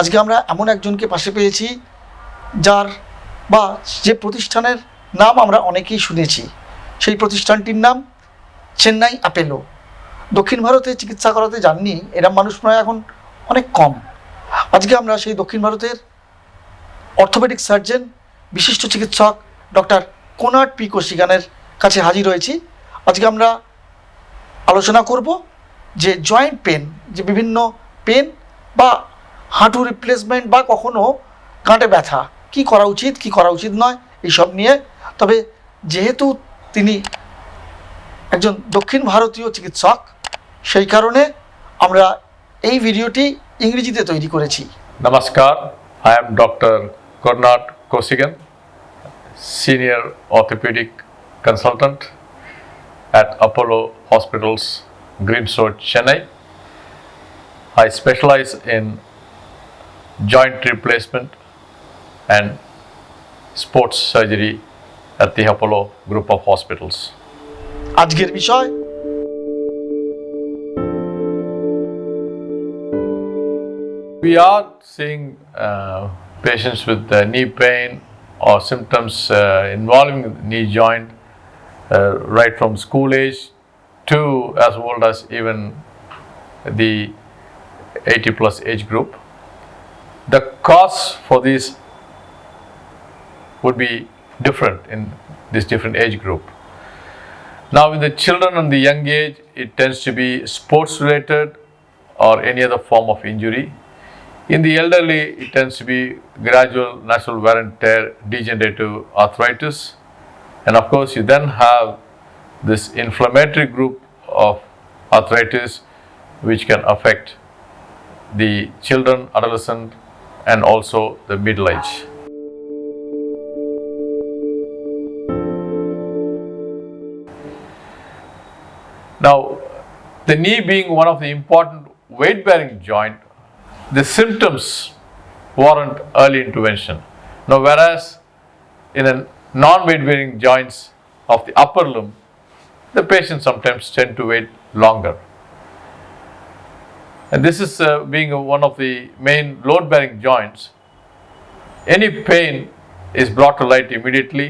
আজকে আমরা এমন একজনকে পাশে পেয়েছি যার বা যে প্রতিষ্ঠানের নাম আমরা অনেকেই শুনেছি। সেই প্রতিষ্ঠানটির নাম চেন্নাই অ্যাপোলো। দক্ষিণ ভারতে চিকিৎসা করাতে যাননি এরম মানুষ প্রায় এখন অনেক কম। আজকে আমরা সেই দক্ষিণ ভারতের অর্থোপেডিক সার্জন, বিশিষ্ট চিকিৎসক ডক্টর কোনার্ড পি কোশিগানের কাছে হাজির হয়েছি। আজকে আমরা আলোচনা করব যে জয়েন্ট পেন, যে বিভিন্ন পেন বা হাঁটু রিপ্লেসমেন্ট বা কখনো গাঁটে ব্যথা, কি করা উচিত কি করা উচিত নয়, এইসব নিয়ে। তবে যেহেতু তিনি একজন দক্ষিণ ভারতীয় চিকিৎসক, সেই কারণে আমরা এই ভিডিওটি ইংরেজিতে তৈরি করেছি। Namaskar, I am Dr. Konark Kosigan, Senior Orthopedic Consultant at Apollo Hospitals, Greens Road, Chennai. I specialize in joint replacement and sports surgery at the Apollo Group of Hospitals. আজকের বিষয় We are seeing patients with knee pain or symptoms involving the knee joint right from school age to as old as even the 80 plus age group. The cause for this would be different in this different age group. Now in the children and the young age, it tends to be sports related or any other form of injury. In the elderly, it tends to be gradual natural wear and tear, degenerative arthritis. And of course, you then have this inflammatory group of arthritis which can affect the children, adolescent, and also the middle age. Now, the knee being one of the important weight-bearing joint, the symptoms warrant early intervention. Now, whereas in a non-weight-bearing joints of the upper limb, the patients sometimes tend to wait longer. And this is being one of the main load-bearing joints. Any pain is brought to light immediately,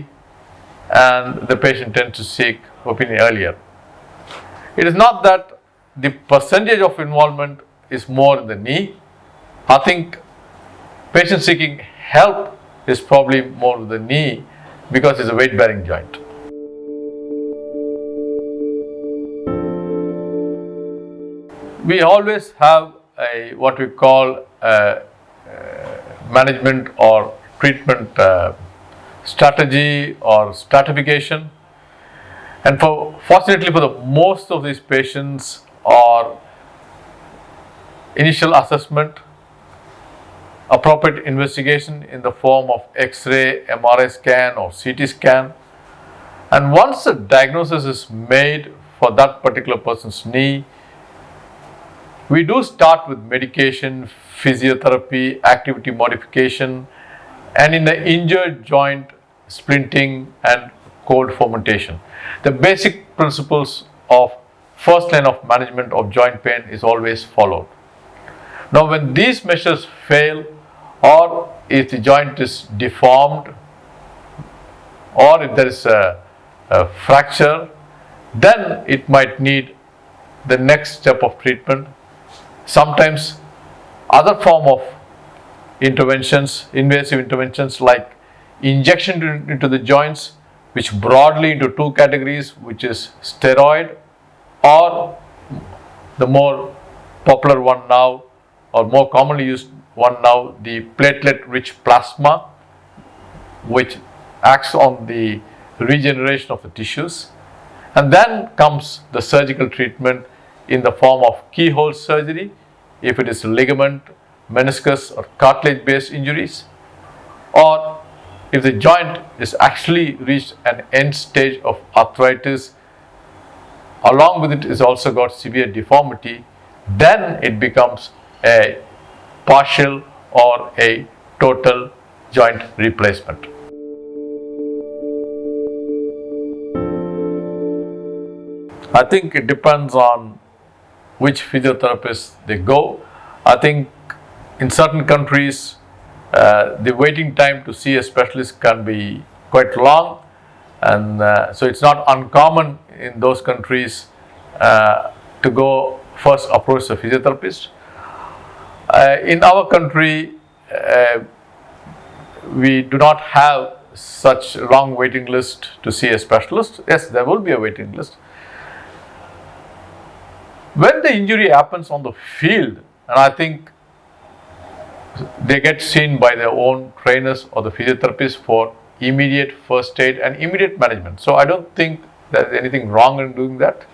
and the patient tends to seek opinion earlier. It is not that the percentage of involvement is more in the knee. I think patient seeking help is probably more in the knee because it's a weight-bearing joint. We always have what we call management or treatment strategy or stratification. And fortunately for the most of these patients are initial assessment, appropriate investigation in the form of X-ray, MRI scan or CT scan. And once a diagnosis is made for that particular person's knee, we do start with medication, physiotherapy, activity modification, and in the injured joint, splinting and cold fomentation. The basic principles of first line of management of joint pain is always followed. Now, when these measures fail, or if the joint is deformed, or if there is a fracture, then it might need the next step of treatment. Sometimes other form of interventions, invasive interventions like injection into the joints, which broadly into two categories, which is steroid or the more popular one now or more commonly used one now, the platelet-rich plasma, which acts on the regeneration of the tissues. And then comes the surgical treatment in the form of keyhole surgery, if it is ligament, meniscus or cartilage-based injuries, or if the joint is actually reached an end stage of arthritis, along with it is also got severe deformity, then it becomes a partial or a total joint replacement. I think it depends on which physiotherapist they go. I think in certain countries, the waiting time to see a specialist can be quite long, and so it's not uncommon in those countries to go first approach a physiotherapist. In our country, we do not have such long waiting list to see a specialist. Yes, there will be a waiting list. When the injury happens on the field, and I think they get seen by their own trainers or the physiotherapist for immediate first aid and immediate management. So I don't think there's anything wrong in doing that.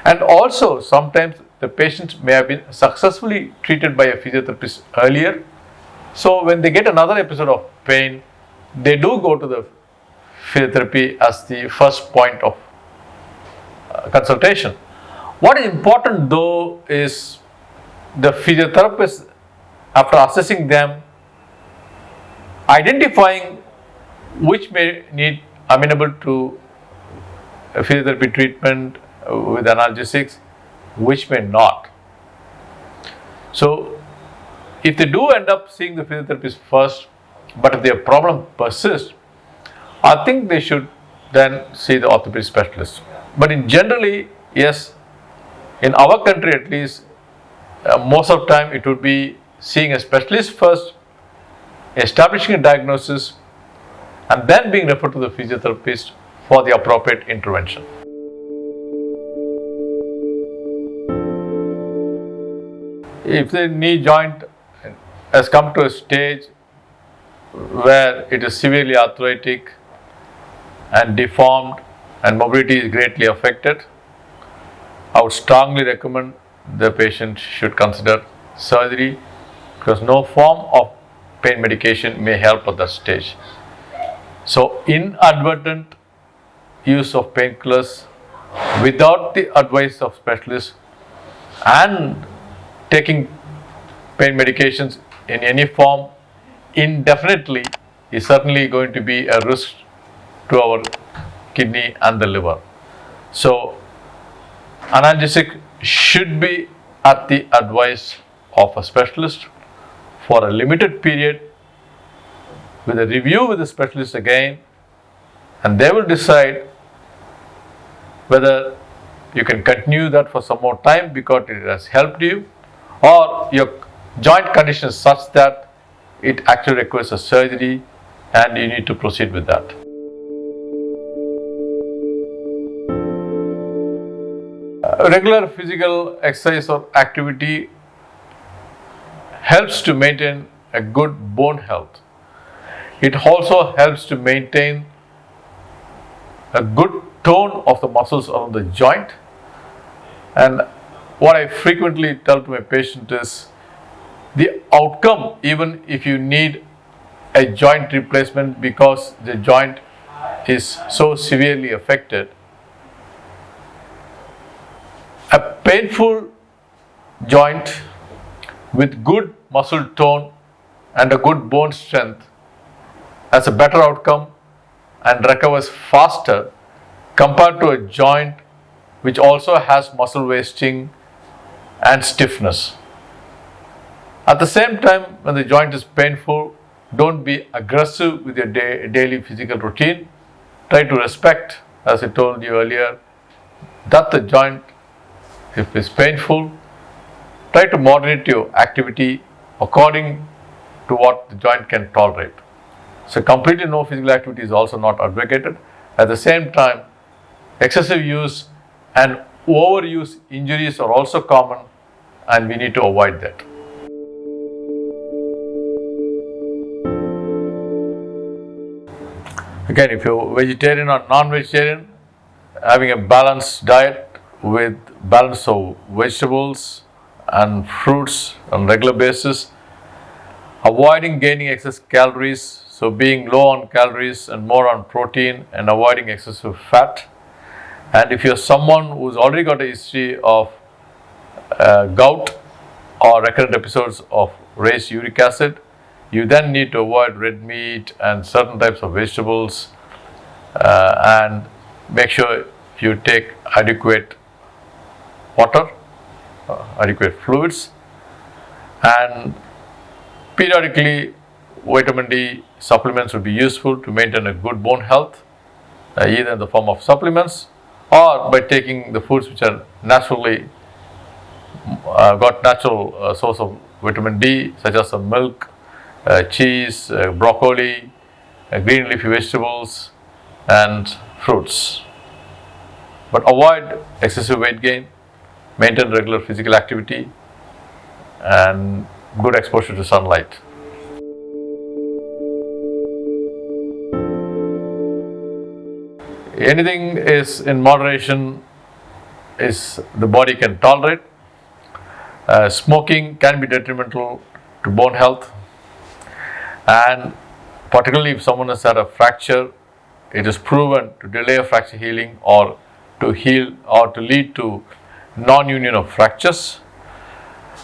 And also sometimes the patients may have been successfully treated by a physiotherapist earlier. So when they get another episode of pain, they do go to the physiotherapy as the first point of consultation. What is important though is the physiotherapist, after assessing them, identifying which may need amenable to physiotherapy treatment with analgesics, which may not. So if they do end up seeing the physiotherapist first, but if their problem persists, I think they should then see the orthopedic specialist. But in generally, yes, in our country at least, most of the time it would be seeing a specialist first, establishing a diagnosis, and then being referred to the physiotherapist for the appropriate intervention. If the knee joint has come to a stage where it is severely arthritic and deformed and mobility is greatly affected, I would strongly recommend the patient should consider surgery, because no form of pain medication may help at that stage. So inadvertent use of painkillers without the advice of specialists and taking pain medications in any form indefinitely is certainly going to be a risk to our kidney and the liver. So analgesic should be at the advice of a specialist for a limited period, with a review with the specialist again, and they will decide whether you can continue that for some more time because it has helped you, or your joint condition is such that it actually requires a surgery and you need to proceed with that. Regular physical exercise or activity helps to maintain a good bone health. It also helps to maintain a good tone of the muscles around the joint. And what I frequently tell to my patient is the outcome, even if you need a joint replacement because the joint is so severely affected, a painful joint with good muscle tone and a good bone strength has a better outcome and recovers faster compared to a joint which also has muscle wasting and stiffness. At the same time, when the joint is painful, don't be aggressive with your daily physical routine. Try to respect, as I told you earlier, that the joint, if it's painful, try to moderate your activity according to what the joint can tolerate. So completely no physical activity is also not advocated. At the same time, excessive use and overuse injuries are also common, and we need to avoid that. Again, if you're vegetarian or non-vegetarian, having a balanced diet with balance of vegetables and fruits on regular basis, avoiding gaining excess calories, so being low on calories and more on protein, and avoiding excessive fat. And if you're someone who's already got a history of gout or recurrent episodes of raised uric acid, you then need to avoid red meat and certain types of vegetables, and make sure you take adequate water, adequate fluids, and periodically, vitamin D supplements would be useful to maintain a good bone health, either in the form of supplements or by taking the foods which are naturally got natural source of vitamin D, such as milk, cheese, broccoli, green leafy vegetables, and fruits. But avoid excessive weight gain, maintain regular physical activity, and good exposure to sunlight. Anything is in moderation is the body can tolerate. Smoking can be detrimental to bone health, and particularly if someone has had a fracture, it is proven to delay fracture healing or to heal or to lead to non-union of fractures.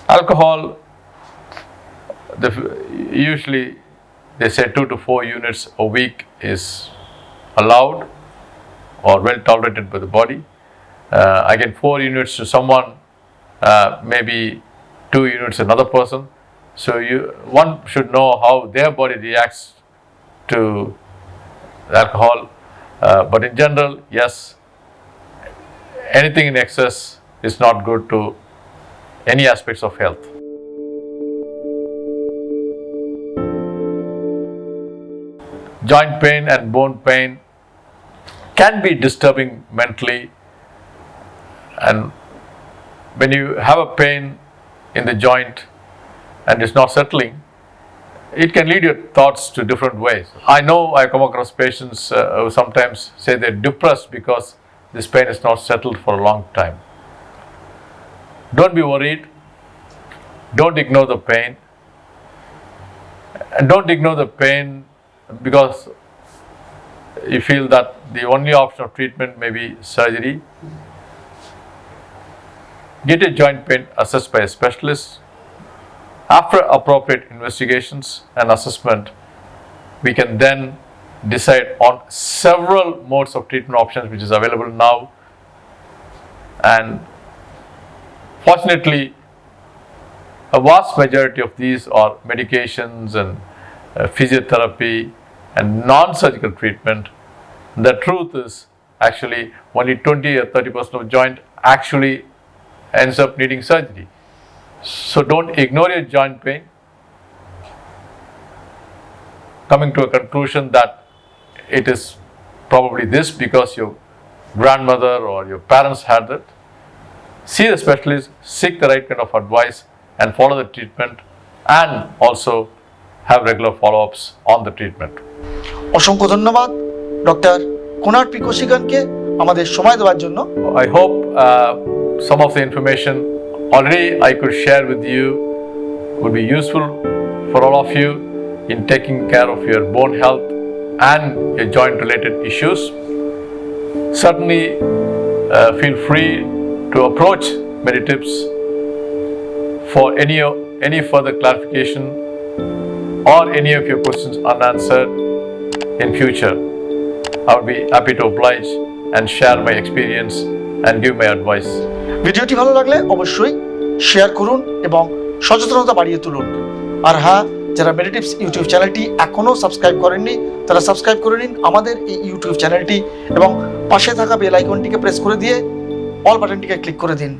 Alcohol, usually they say 2 to 4 units a week is allowed or well tolerated by the body. Again, 4 units to someone, maybe 2 units another person. So one should know how their body reacts to alcohol. But in general, yes, anything in excess is not good to any aspects of health. Joint pain and bone pain can be disturbing mentally, and when you have a pain in the joint and it's not settling, it can lead your thoughts to different ways. I know I come across patients who sometimes say they're depressed because this pain is not settled for a long time. Don't be worried. Don't ignore the pain. And don't ignore the pain because you feel that the only option of treatment may be surgery. Get your joint pain assessed by a specialist. After appropriate investigations and assessment, we can then decide on several modes of treatment options which is available now. And fortunately, a vast majority of these are medications and physiotherapy and non-surgical treatment. The truth is actually only 20 or 30% of joint actually ends up needing surgery. So don't ignore your joint pain. Coming to a conclusion that it is probably this because your grandmother or your parents had it, see the specialist, seek the right kind of advice and follow the treatment, and also have regular follow-ups on the treatment. অসংখ্য ধন্যবাদ doctor কোনার্ড P কোশিগানকে আমাদের সময় দেওয়ার জন্য। I hope some of the information already I could share with you would be useful for all of you in taking care of your bone health and your joint related issues. Certainly feel free to approach Meditips for any further clarification or any of your questions unanswered in future. I would be happy to oblige and share my experience and give my advice. ভিডিওটি ভালো লাগলে অবশ্যই share করুন এবং সচেতনতা বাড়িয়ে তুলুন। আর হ্যাঁ, যারা মেডিটিপস ইউটিউব চ্যানেলটি এখনও সাবস্ক্রাইব করেননি তারা সাবস্ক্রাইব করে নিন আমাদের এই ইউটিউব চ্যানেলটি এবং পাশে থাকা বেল আইকনটিকে প্রেস করে দিয়ে অল বাটনটিকে ক্লিক করে দিন।